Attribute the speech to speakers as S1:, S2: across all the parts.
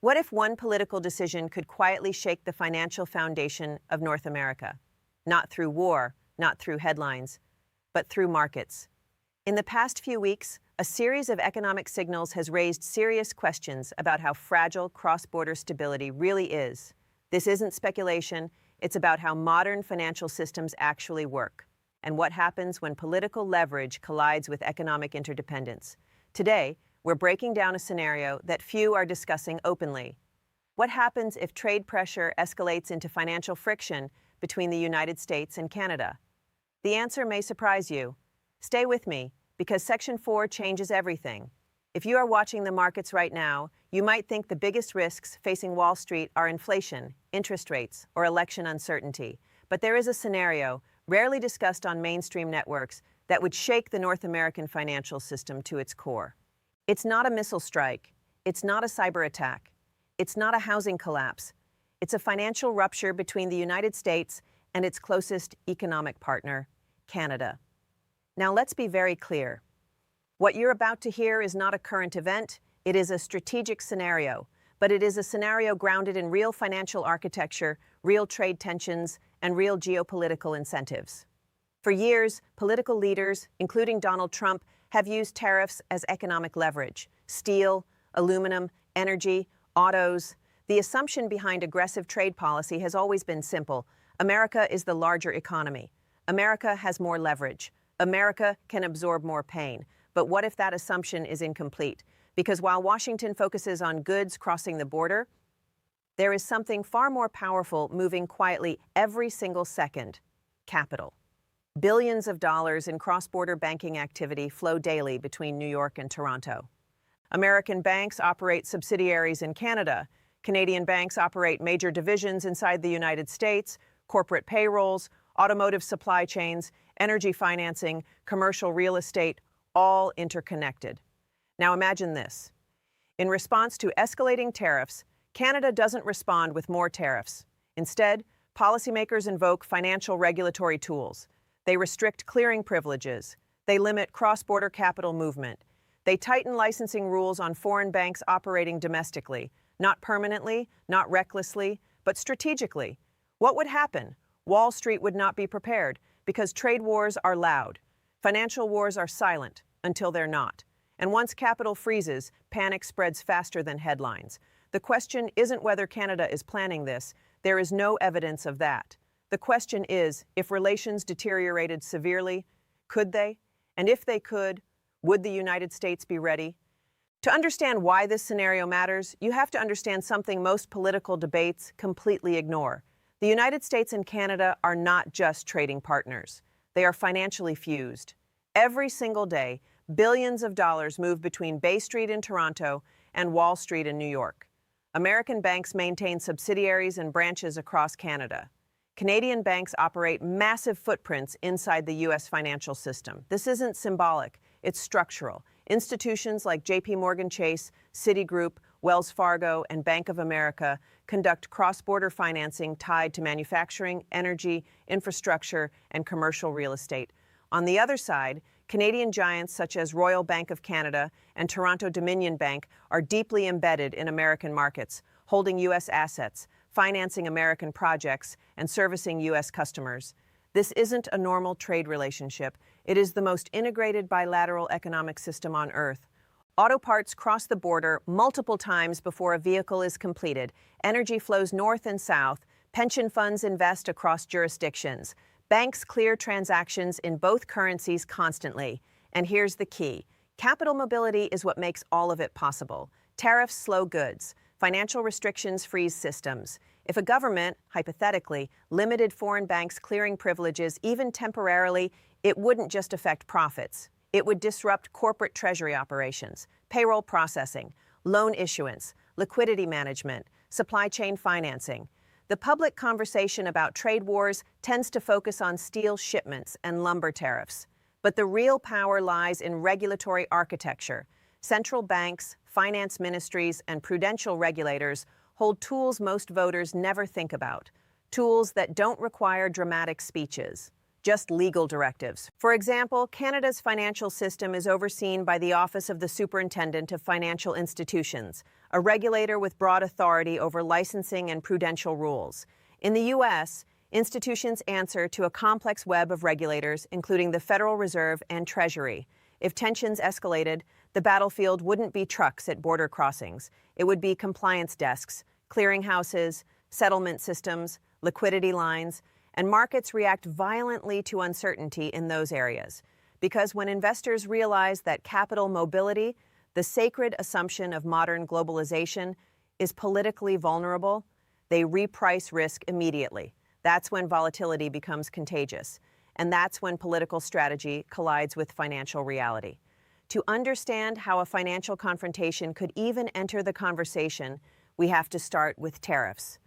S1: What if one political decision could quietly shake the financial foundation of North America? Not through war, not through headlines, but through markets. In the past few weeks, a series of economic signals has raised serious questions about how fragile cross-border stability really is. This isn't speculation, it's about how modern financial systems actually work, and what happens when political leverage collides with economic interdependence. Today, we're breaking down a scenario that few are discussing openly. What happens if trade pressure escalates into financial friction between the United States and Canada? The answer may surprise you. Stay with me, because Section 4 changes everything. If you are watching the markets right now, you might think the biggest risks facing Wall Street are inflation, interest rates, or election uncertainty. But there is a scenario, rarely discussed on mainstream networks, that would shake the North American financial system to its core. It's not a missile strike. It's not a cyber attack. It's not a housing collapse. It's a financial rupture between the United States and its closest economic partner, Canada. Now let's be very clear. What you're about to hear is not a current event, it is a strategic scenario, but it is a scenario grounded in real financial architecture, real trade tensions, and real geopolitical incentives. For years, political leaders, including Donald Trump, have used tariffs as economic leverage. Steel, aluminum, energy, autos. The assumption behind aggressive trade policy has always been simple. America is the larger economy. America has more leverage. America can absorb more pain. But what if that assumption is incomplete? Because while Washington focuses on goods crossing the border, there is something far more powerful moving quietly every single second: capital. Billions of dollars in cross-border banking activity flow daily between New York and Toronto. American banks operate subsidiaries in Canada. Canadian banks operate major divisions inside the United States, corporate payrolls, automotive supply chains, energy financing, commercial real estate, all interconnected. Now imagine this. In response to escalating tariffs, Canada doesn't respond with more tariffs. Instead, policymakers invoke financial regulatory tools. They restrict clearing privileges. They limit cross-border capital movement. They tighten licensing rules on foreign banks operating domestically, not permanently, not recklessly, but strategically. What would happen? Wall Street would not be prepared, because trade wars are loud. Financial wars are silent, until they're not. And once capital freezes, panic spreads faster than headlines. The question isn't whether Canada is planning this. There is no evidence of that. The question is, if relations deteriorated severely, could they? And if they could, would the United States be ready? To understand why this scenario matters, you have to understand something most political debates completely ignore. The United States and Canada are not just trading partners. They are financially fused. Every single day, billions of dollars move between Bay Street in Toronto and Wall Street in New York. American banks maintain subsidiaries and branches across Canada. Canadian banks operate massive footprints inside the U.S. financial system. This isn't symbolic, it's structural. Institutions like J.P. Morgan Chase, Citigroup, Wells Fargo, and Bank of America conduct cross-border financing tied to manufacturing, energy, infrastructure, and commercial real estate. On the other side, Canadian giants such as Royal Bank of Canada and Toronto Dominion Bank are deeply embedded in American markets, holding U.S. assets, financing American projects, and servicing U.S. customers. This isn't a normal trade relationship. It is the most integrated bilateral economic system on Earth. Auto parts cross the border multiple times before a vehicle is completed. Energy flows north and south. Pension funds invest across jurisdictions. Banks clear transactions in both currencies constantly. And here's the key. Capital mobility is what makes all of it possible. Tariffs slow goods. Financial restrictions freeze systems. If a government, hypothetically, limited foreign banks' clearing privileges even temporarily, it wouldn't just affect profits. It would disrupt corporate treasury operations, payroll processing, loan issuance, liquidity management, supply chain financing. The public conversation about trade wars tends to focus on steel shipments and lumber tariffs. But the real power lies in regulatory architecture. Central banks, finance ministries, and prudential regulators hold tools most voters never think about, tools that don't require dramatic speeches, just legal directives. For example, Canada's financial system is overseen by the Office of the Superintendent of Financial Institutions, a regulator with broad authority over licensing and prudential rules. In the U.S., institutions answer to a complex web of regulators, including the Federal Reserve and Treasury. If tensions escalated, the battlefield wouldn't be trucks at border crossings. It would be compliance desks, clearinghouses, settlement systems, liquidity lines, and markets react violently to uncertainty in those areas. Because when investors realize that capital mobility, the sacred assumption of modern globalization, is politically vulnerable, they reprice risk immediately. That's when volatility becomes contagious. And that's when political strategy collides with financial reality. To understand how a financial confrontation could even enter the conversation, we have to start with tariffs.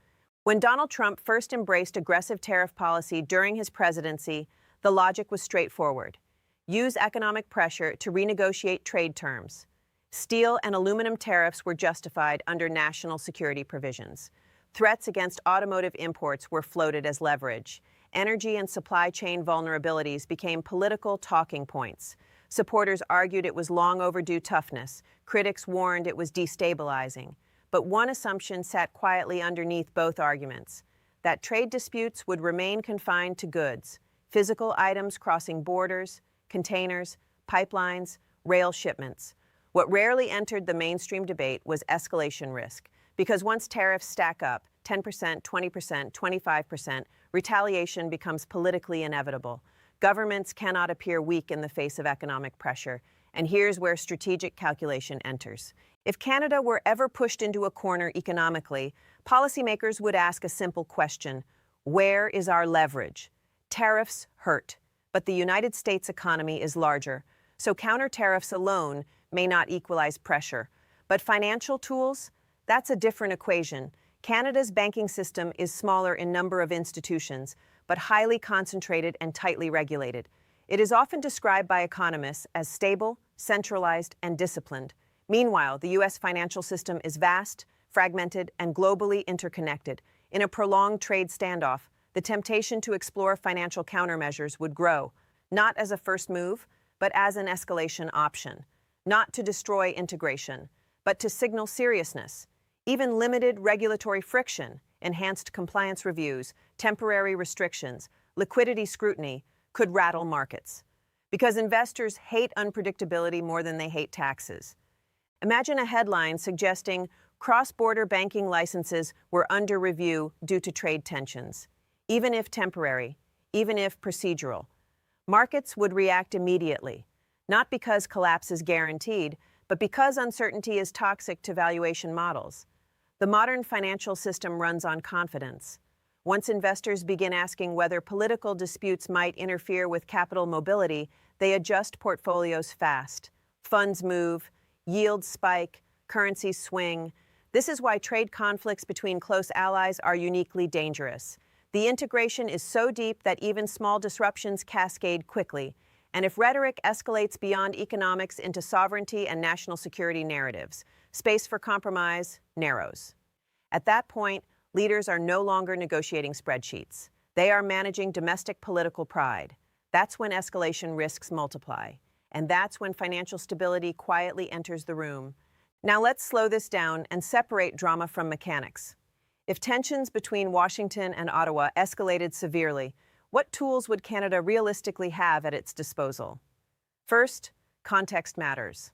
S1: When Donald Trump first embraced aggressive tariff policy during his presidency, the logic was straightforward. Use economic pressure to renegotiate trade terms. Steel and aluminum tariffs were justified under national security provisions. Threats against automotive imports were floated as leverage. Energy and supply chain vulnerabilities became political talking points. Supporters argued it was long overdue toughness. Critics warned it was destabilizing. But one assumption sat quietly underneath both arguments: that trade disputes would remain confined to goods, physical items crossing borders, containers, pipelines, rail shipments. What rarely entered the mainstream debate was escalation risk, because once tariffs stack up, 10%, 20%, 25%, retaliation becomes politically inevitable. Governments cannot appear weak in the face of economic pressure, and here's where strategic calculation enters. If Canada were ever pushed into a corner economically, policymakers would ask a simple question: where is our leverage? Tariffs hurt, but the United States economy is larger, so counter tariffs alone may not equalize pressure. But financial tools? That's a different equation. Canada's banking system is smaller in number of institutions, but highly concentrated and tightly regulated. It is often described by economists as stable, centralized, and disciplined. Meanwhile, the U.S. financial system is vast, fragmented, and globally interconnected. In a prolonged trade standoff, the temptation to explore financial countermeasures would grow, not as a first move, but as an escalation option. Not to destroy integration, but to signal seriousness. Even limited regulatory friction, enhanced compliance reviews, temporary restrictions, liquidity scrutiny could rattle markets. Because investors hate unpredictability more than they hate taxes. Imagine a headline suggesting cross-border banking licenses were under review due to trade tensions. Even if temporary, even if procedural, markets would react immediately, not because collapse is guaranteed, but because uncertainty is toxic to valuation models. The modern financial system runs on confidence. Once investors begin asking whether political disputes might interfere with capital mobility, they adjust portfolios fast. Funds move, yields spike, currencies swing. This is why trade conflicts between close allies are uniquely dangerous. The integration is so deep that even small disruptions cascade quickly. And if rhetoric escalates beyond economics into sovereignty and national security narratives, space for compromise narrows. At that point, leaders are no longer negotiating spreadsheets. They are managing domestic political pride. That's when escalation risks multiply. And that's when financial stability quietly enters the room. Now let's slow this down and separate drama from mechanics. If tensions between Washington and Ottawa escalated severely, what tools would Canada realistically have at its disposal? First, context matters.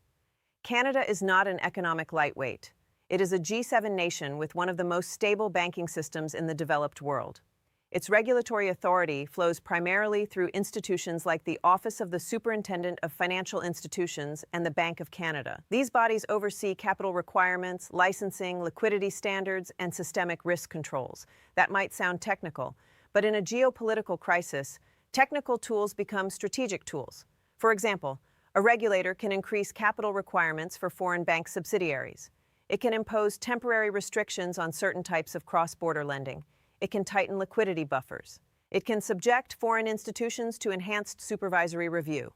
S1: Canada is not an economic lightweight. It is a G7 nation with one of the most stable banking systems in the developed world. Its regulatory authority flows primarily through institutions like the Office of the Superintendent of Financial Institutions and the Bank of Canada. These bodies oversee capital requirements, licensing, liquidity standards, and systemic risk controls. That might sound technical, but in a geopolitical crisis, technical tools become strategic tools. For example, a regulator can increase capital requirements for foreign bank subsidiaries. It can impose temporary restrictions on certain types of cross-border lending. It can tighten liquidity buffers. It can subject foreign institutions to enhanced supervisory review.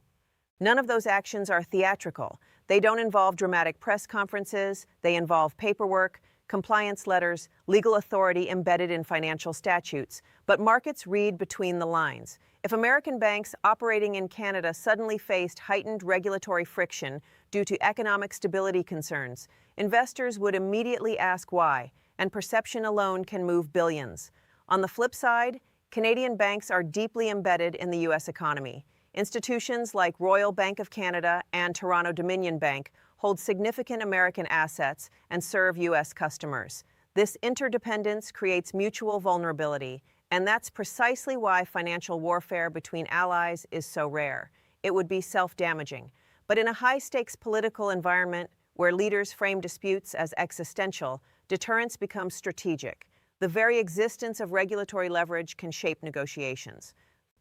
S1: None of those actions are theatrical. They don't involve dramatic press conferences. They involve paperwork, compliance letters, legal authority embedded in financial statutes, but markets read between the lines. If American banks operating in Canada suddenly faced heightened regulatory friction due to economic stability concerns, investors would immediately ask why, and perception alone can move billions. On the flip side, Canadian banks are deeply embedded in the U.S. economy. Institutions like Royal Bank of Canada and Toronto-Dominion Bank hold significant American assets and serve U.S. customers. This interdependence creates mutual vulnerability, and that's precisely why financial warfare between allies is so rare. It would be self-damaging. But in a high-stakes political environment where leaders frame disputes as existential, deterrence becomes strategic. The very existence of regulatory leverage can shape negotiations.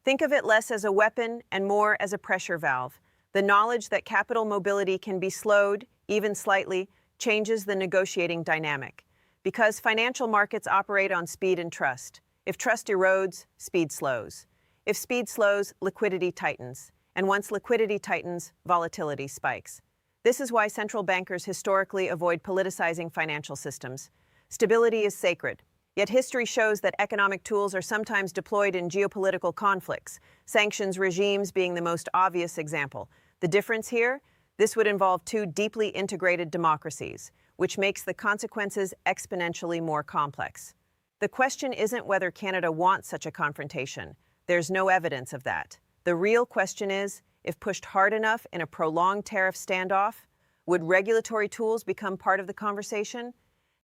S1: Think of it less as a weapon and more as a pressure valve. The knowledge that capital mobility can be slowed, even slightly, changes the negotiating dynamic. Because financial markets operate on speed and trust. If trust erodes, speed slows. If speed slows, liquidity tightens. And once liquidity tightens, volatility spikes. This is why central bankers historically avoid politicizing financial systems. Stability is sacred. Yet history shows that economic tools are sometimes deployed in geopolitical conflicts, sanctions regimes being the most obvious example. The difference here? This would involve two deeply integrated democracies, which makes the consequences exponentially more complex. The question isn't whether Canada wants such a confrontation. There's no evidence of that. The real question is, if pushed hard enough in a prolonged tariff standoff, would regulatory tools become part of the conversation?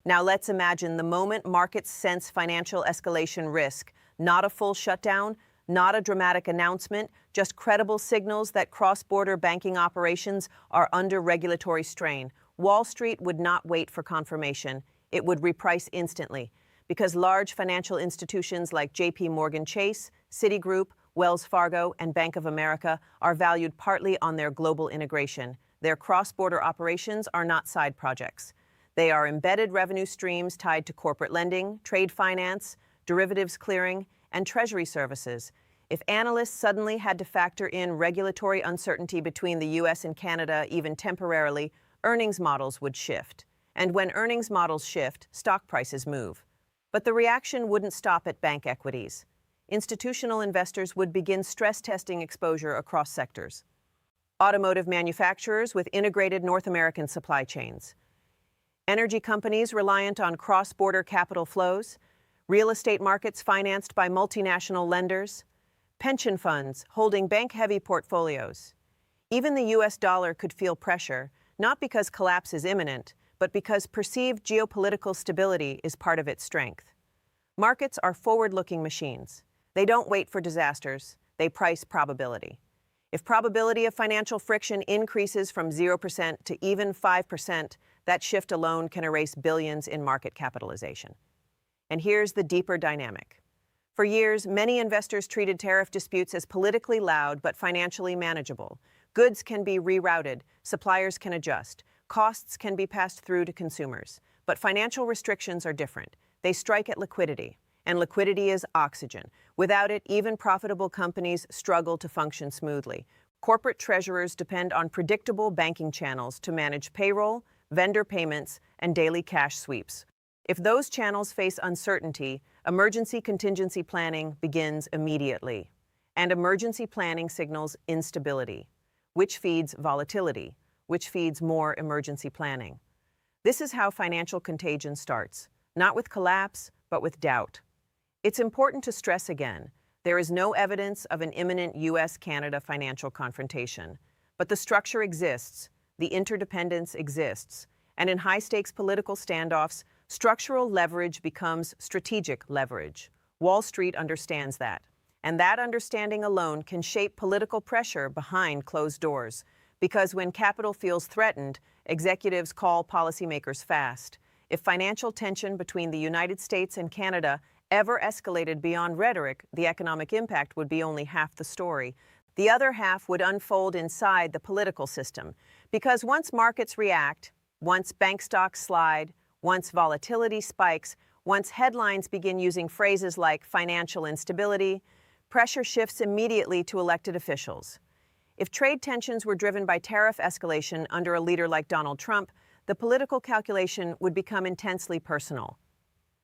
S1: Now let's imagine the moment markets sense financial escalation risk, not a full shutdown, not a dramatic announcement, just credible signals that cross-border banking operations are under regulatory strain. Wall Street would not wait for confirmation. It would reprice instantly, because large financial institutions like J.P. Morgan Chase, Citigroup, Wells Fargo, and Bank of America are valued partly on their global integration. Their cross-border operations are not side projects. They are embedded revenue streams tied to corporate lending, trade finance, derivatives clearing, and treasury services. If analysts suddenly had to factor in regulatory uncertainty between the U.S. and Canada, even temporarily, earnings models would shift. And when earnings models shift, stock prices move. But the reaction wouldn't stop at bank equities. Institutional investors would begin stress testing exposure across sectors. Automotive manufacturers with integrated North American supply chains. Energy companies reliant on cross-border capital flows, real estate markets financed by multinational lenders, pension funds holding bank-heavy portfolios. Even the U.S. dollar could feel pressure, not because collapse is imminent, but because perceived geopolitical stability is part of its strength. Markets are forward-looking machines. They don't wait for disasters, they price probability. If probability of financial friction increases from 0% to even 5%, that shift alone can erase billions in market capitalization. And here's the deeper dynamic. For years, many investors treated tariff disputes as politically loud but financially manageable. Goods can be rerouted, suppliers can adjust, costs can be passed through to consumers. But financial restrictions are different. They strike at liquidity, and liquidity is oxygen. Without it, even profitable companies struggle to function smoothly. Corporate treasurers depend on predictable banking channels to manage payroll, vendor payments, and daily cash sweeps. If those channels face uncertainty, emergency contingency planning begins immediately. And emergency planning signals instability, which feeds volatility, which feeds more emergency planning. This is how financial contagion starts, not with collapse, but with doubt. It's important to stress again, there is no evidence of an imminent U.S.-Canada financial confrontation, but the structure exists, the interdependence exists, and in high-stakes political standoffs, structural leverage becomes strategic leverage. Wall Street understands that, and that understanding alone can shape political pressure behind closed doors, because when capital feels threatened, executives call policymakers fast. If financial tension between the United States and Canada ever escalated beyond rhetoric, the economic impact would be only half the story. The other half would unfold inside the political system, because once markets react, once bank stocks slide, once volatility spikes, once headlines begin using phrases like financial instability, pressure shifts immediately to elected officials. If trade tensions were driven by tariff escalation under a leader like Donald Trump, the political calculation would become intensely personal.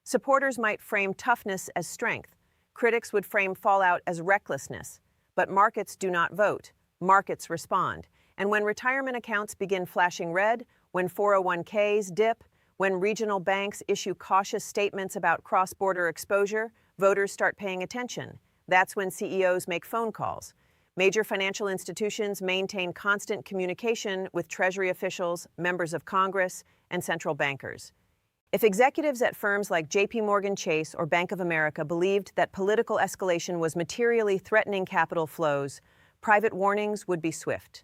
S1: Supporters might frame toughness as strength. Critics would frame fallout as recklessness. But markets do not vote. Markets respond. And when retirement accounts begin flashing red, when 401ks dip, when regional banks issue cautious statements about cross-border exposure, voters start paying attention. That's when CEOs make phone calls. Major financial institutions maintain constant communication with Treasury officials, members of Congress, and central bankers. If executives at firms like JP Chase or Bank of America believed that political escalation was materially threatening capital flows, private warnings would be swift.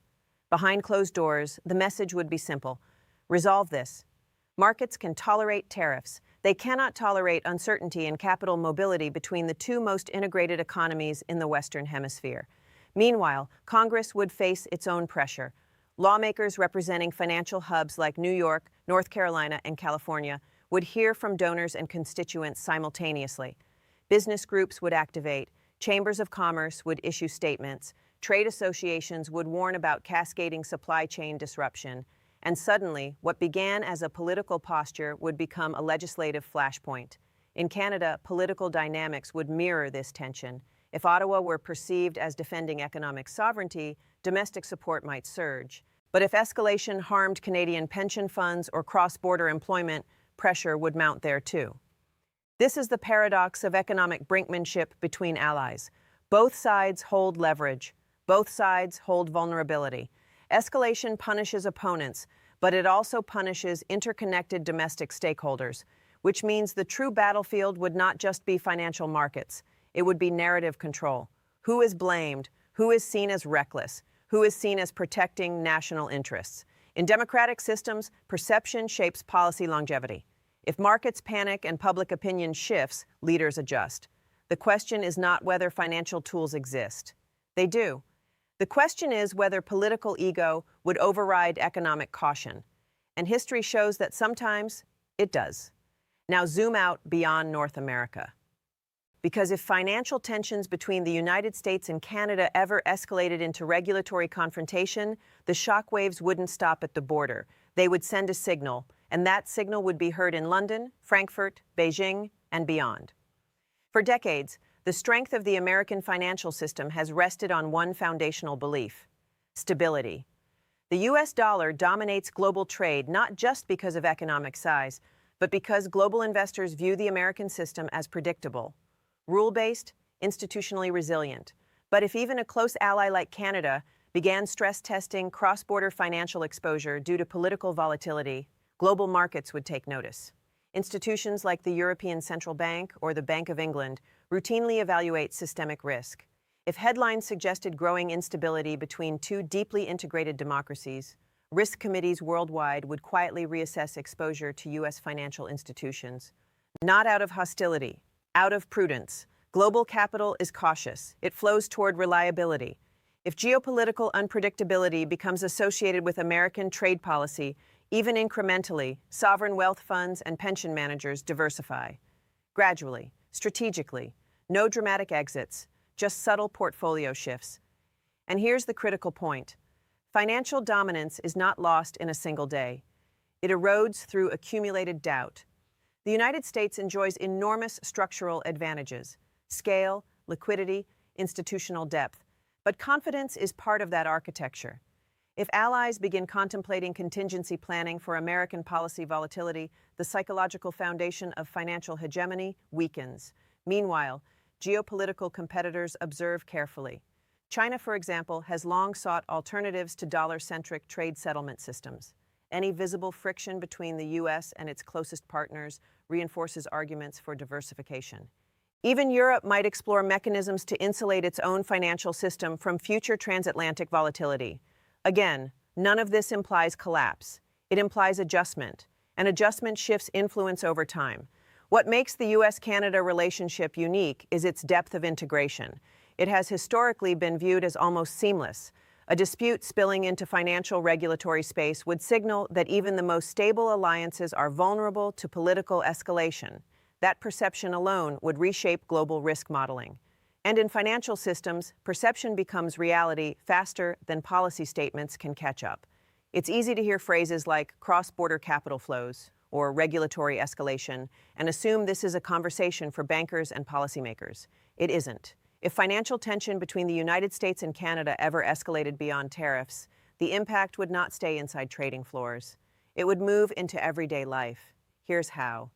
S1: Behind closed doors, the message would be simple. Resolve this. Markets can tolerate tariffs. They cannot tolerate uncertainty and capital mobility between the two most integrated economies in the Western Hemisphere. Meanwhile, Congress would face its own pressure. Lawmakers representing financial hubs like New York, North Carolina, and California would hear from donors and constituents simultaneously. Business groups would activate, chambers of commerce would issue statements, trade associations would warn about cascading supply chain disruption, and suddenly, what began as a political posture would become a legislative flashpoint. In Canada, political dynamics would mirror this tension. If Ottawa were perceived as defending economic sovereignty, domestic support might surge. But if escalation harmed Canadian pension funds or cross-border employment, pressure would mount there too. This is the paradox of economic brinkmanship between allies. Both sides hold leverage. Both sides hold vulnerability. Escalation punishes opponents, but it also punishes interconnected domestic stakeholders, which means the true battlefield would not just be financial markets. It would be narrative control. Who is blamed? Who is seen as reckless? Who is seen as protecting national interests? In democratic systems, perception shapes policy longevity. If markets panic and public opinion shifts, leaders adjust. The question is not whether financial tools exist. They do. The question is whether political ego would override economic caution. And history shows that sometimes it does. Now zoom out beyond North America. Because if financial tensions between the United States and Canada ever escalated into regulatory confrontation, the shockwaves wouldn't stop at the border. They would send a signal, and that signal would be heard in London, Frankfurt, Beijing, and beyond. For decades, the strength of the American financial system has rested on one foundational belief: stability. The U.S. dollar dominates global trade not just because of economic size, but because global investors view the American system as predictable, rule-based, institutionally resilient. But if even a close ally like Canada began stress testing cross-border financial exposure due to political volatility, global markets would take notice. Institutions like the European Central Bank or the Bank of England routinely evaluate systemic risk. If headlines suggested growing instability between two deeply integrated democracies, risk committees worldwide would quietly reassess exposure to U.S. financial institutions. Not out of hostility, out of prudence. Global capital is cautious. It flows toward reliability. If geopolitical unpredictability becomes associated with American trade policy, even incrementally, sovereign wealth funds and pension managers diversify. Gradually, strategically, no dramatic exits, just subtle portfolio shifts. And here's the critical point. Financial dominance is not lost in a single day. It erodes through accumulated doubt. The United States enjoys enormous structural advantages: scale, liquidity, institutional depth. But confidence is part of that architecture. If allies begin contemplating contingency planning for American policy volatility, the psychological foundation of financial hegemony weakens. Meanwhile, geopolitical competitors observe carefully. China, for example, has long sought alternatives to dollar-centric trade settlement systems. Any visible friction between the U.S. and its closest partners reinforces arguments for diversification. Even Europe might explore mechanisms to insulate its own financial system from future transatlantic volatility. Again, none of this implies collapse. It implies adjustment, and adjustment shifts influence over time. What makes the U.S.-Canada relationship unique is its depth of integration. It has historically been viewed as almost seamless. A dispute spilling into financial regulatory space would signal that even the most stable alliances are vulnerable to political escalation. That perception alone would reshape global risk modeling. And in financial systems, perception becomes reality faster than policy statements can catch up. It's easy to hear phrases like cross-border capital flows or regulatory escalation and assume this is a conversation for bankers and policymakers. It isn't. If financial tension between the United States and Canada ever escalated beyond tariffs, the impact would not stay inside trading floors. It would move into everyday life. Here's how.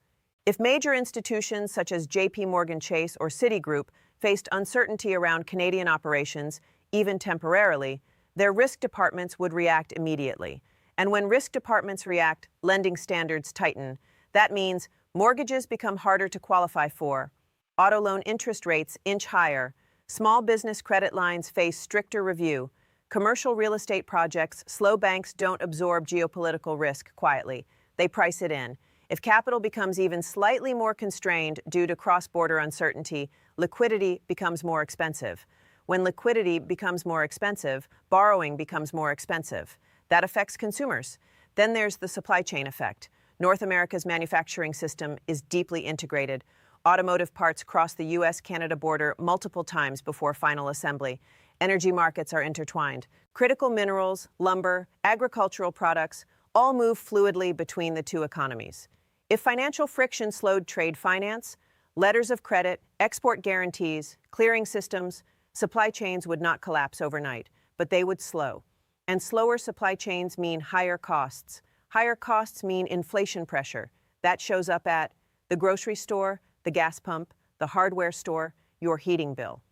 S1: If major institutions such as JP Morgan Chase or Citigroup faced uncertainty around Canadian operations, even temporarily, their risk departments would react immediately. And when risk departments react, lending standards tighten. That means mortgages become harder to qualify for, auto loan interest rates inch higher, small business credit lines face stricter review, commercial real estate projects slow. Banks don't absorb geopolitical risk quietly. They price it in. If capital becomes even slightly more constrained due to cross-border uncertainty, liquidity becomes more expensive. When liquidity becomes more expensive, borrowing becomes more expensive. That affects consumers. Then there's the supply chain effect. North America's manufacturing system is deeply integrated. Automotive parts cross the US-Canada border multiple times before final assembly. Energy markets are intertwined. Critical minerals, lumber, agricultural products all move fluidly between the two economies. If financial friction slowed trade finance, letters of credit, export guarantees, clearing systems, supply chains would not collapse overnight, but they would slow. And slower supply chains mean higher costs. Higher costs mean inflation pressure. That shows up at the grocery store, the gas pump, the hardware store, your heating bill.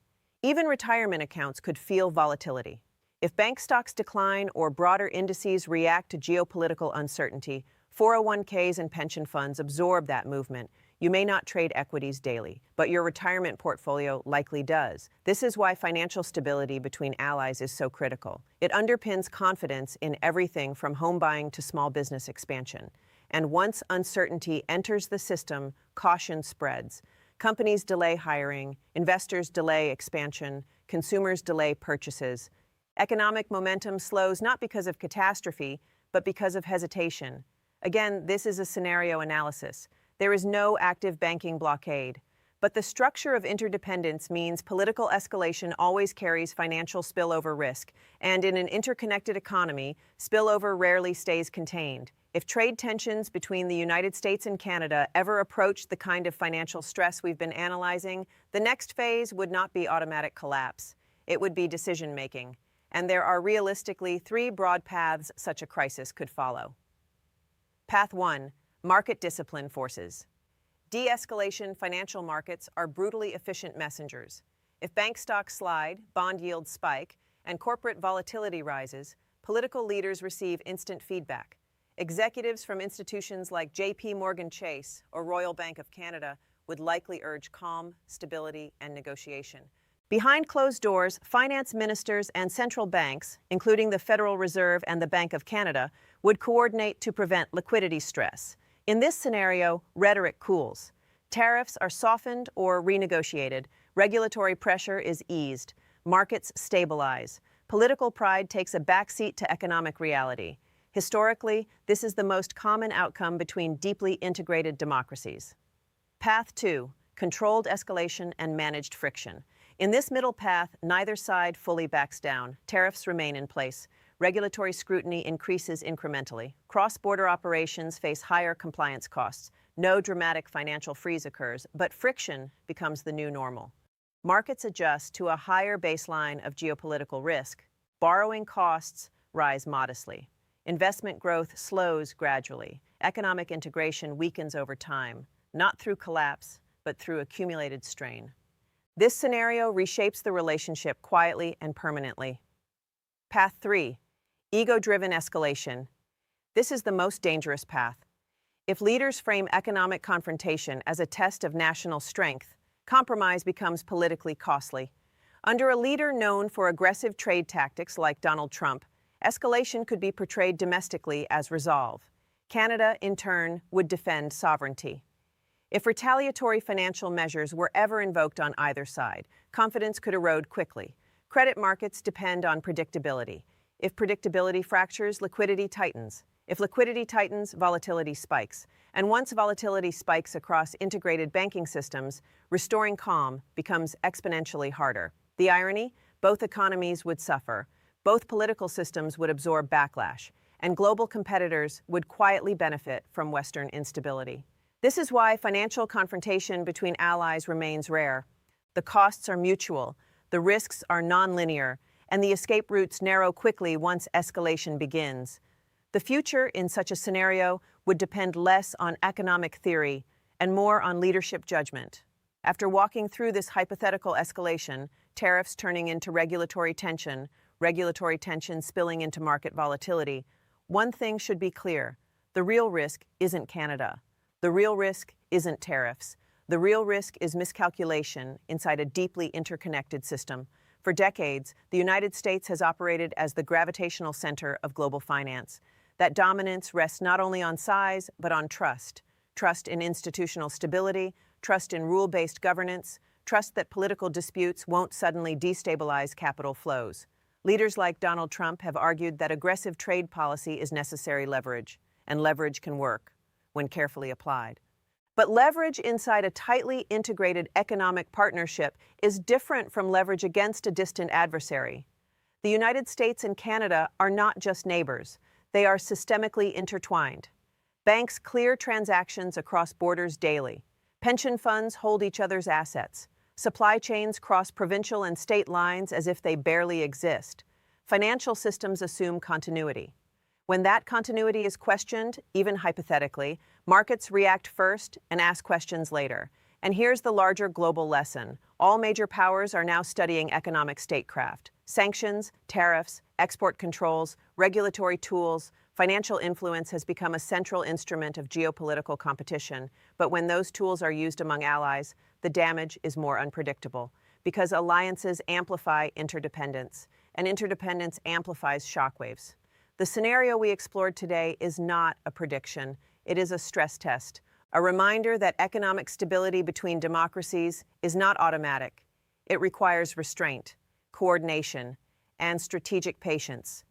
S1: Even retirement accounts could feel volatility. If bank stocks decline or broader indices react to geopolitical uncertainty, 401ks and pension funds absorb that movement. You may not trade equities daily, but your retirement portfolio likely does. This is why financial stability between allies is so critical. It underpins confidence in everything from home buying to small business expansion. And once uncertainty enters the system, caution spreads. Companies delay hiring, investors delay expansion, consumers delay purchases. Economic momentum slows not because of catastrophe, but because of hesitation. Again, this is a scenario analysis. There is no active banking blockade. But the structure of interdependence means political escalation always carries financial spillover risk, and in an interconnected economy, spillover rarely stays contained. If trade tensions between the United States and Canada ever approached the kind of financial stress we've been analyzing, the next phase would not be automatic collapse. It would be decision-making. And there are realistically three broad paths such a crisis could follow. Path 1. Market discipline forces. De-escalation financial markets are brutally efficient messengers. If bank stocks slide, bond yields spike, and corporate volatility rises, political leaders receive instant feedback. Executives from institutions like JP Morgan Chase or Royal Bank of Canada would likely urge calm, stability, and negotiation. Behind closed doors, finance ministers and central banks, including the Federal Reserve and the Bank of Canada, would coordinate to prevent liquidity stress. In this scenario, rhetoric cools. Tariffs are softened or renegotiated. Regulatory pressure is eased. Markets stabilize. Political pride takes a backseat to economic reality. Historically, this is the most common outcome between deeply integrated democracies. Path 2. Controlled escalation and managed friction. In this middle path, neither side fully backs down. Tariffs remain in place. Regulatory scrutiny increases incrementally. Cross-border operations face higher compliance costs. No dramatic financial freeze occurs, but friction becomes the new normal. Markets adjust to a higher baseline of geopolitical risk. Borrowing costs rise modestly. Investment growth slows gradually. Economic integration weakens over time, not through collapse, but through accumulated strain. This scenario reshapes the relationship quietly and permanently. Path 3. Ego-driven escalation. This is the most dangerous path. If leaders frame economic confrontation as a test of national strength, compromise becomes politically costly. Under a leader known for aggressive trade tactics like Donald Trump, escalation could be portrayed domestically as resolve. Canada, in turn, would defend sovereignty. If retaliatory financial measures were ever invoked on either side, confidence could erode quickly. Credit markets depend on predictability. If predictability fractures, liquidity tightens. If liquidity tightens, volatility spikes. And once volatility spikes across integrated banking systems, restoring calm becomes exponentially harder. The irony? Both economies would suffer. Both political systems would absorb backlash. and global competitors would quietly benefit from Western instability. This is why financial confrontation between allies remains rare. The costs are mutual, the risks are nonlinear, and the escape routes narrow quickly once escalation begins. The future in such a scenario would depend less on economic theory and more on leadership judgment. After walking through this hypothetical escalation, tariffs turning into regulatory tension spilling into market volatility, one thing should be clear: the real risk isn't Canada. The real risk isn't tariffs. The real risk is miscalculation inside a deeply interconnected system. For decades, the United States has operated as the gravitational center of global finance. That dominance rests not only on size, but on trust. Trust in institutional stability, trust in rule-based governance, trust that political disputes won't suddenly destabilize capital flows. Leaders like Donald Trump have argued that aggressive trade policy is necessary leverage, and leverage can work when carefully applied. But leverage inside a tightly integrated economic partnership is different from leverage against a distant adversary. The United States and Canada are not just neighbors. They are systemically intertwined. Banks clear transactions across borders daily. Pension funds hold each other's assets. Supply chains cross provincial and state lines as if they barely exist. Financial systems assume continuity. When that continuity is questioned, even hypothetically, markets react first and ask questions later. And here's the larger global lesson. All major powers are now studying economic statecraft. Sanctions, tariffs, export controls, regulatory tools, financial influence has become a central instrument of geopolitical competition. But when those tools are used among allies, the damage is more unpredictable, because alliances amplify interdependence, and interdependence amplifies shockwaves. The scenario we explored today is not a prediction. It is a stress test, a reminder that economic stability between democracies is not automatic. It requires restraint, coordination, and strategic patience.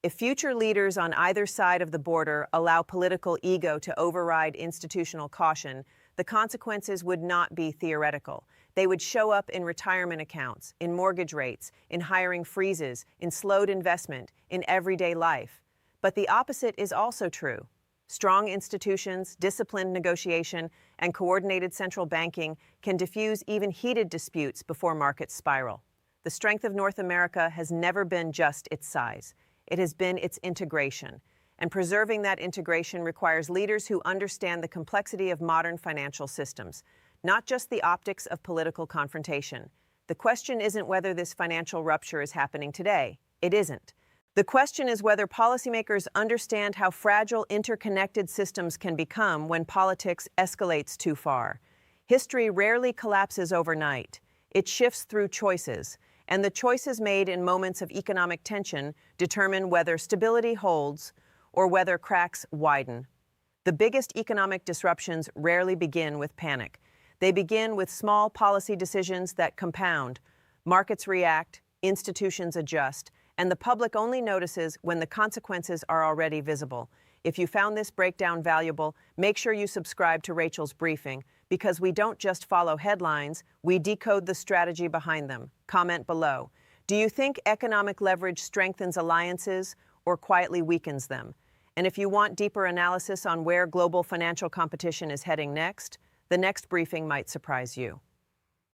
S1: If future leaders on either side of the border allow political ego to override institutional caution, the consequences would not be theoretical. They would show up in retirement accounts, in mortgage rates, in hiring freezes, in slowed investment, in everyday life. But the opposite is also true. Strong institutions, disciplined negotiation, and coordinated central banking can diffuse even heated disputes before markets spiral. The strength of North America has never been just its size. It has been its integration. And preserving that integration requires leaders who understand the complexity of modern financial systems, not just the optics of political confrontation. The question isn't whether this financial rupture is happening today. It isn't. The question is whether policymakers understand how fragile interconnected systems can become when politics escalates too far. History rarely collapses overnight. It shifts through choices, and the choices made in moments of economic tension determine whether stability holds or whether cracks widen. The biggest economic disruptions rarely begin with panic. They begin with small policy decisions that compound. Markets react, institutions adjust, and the public only notices when the consequences are already visible. If you found this breakdown valuable, make sure you subscribe to Rachel's briefing, because we don't just follow headlines, we decode the strategy behind them. Comment below. Do you think economic leverage strengthens alliances or quietly weakens them? And if you want deeper analysis on where global financial competition is heading next, the next briefing might surprise you.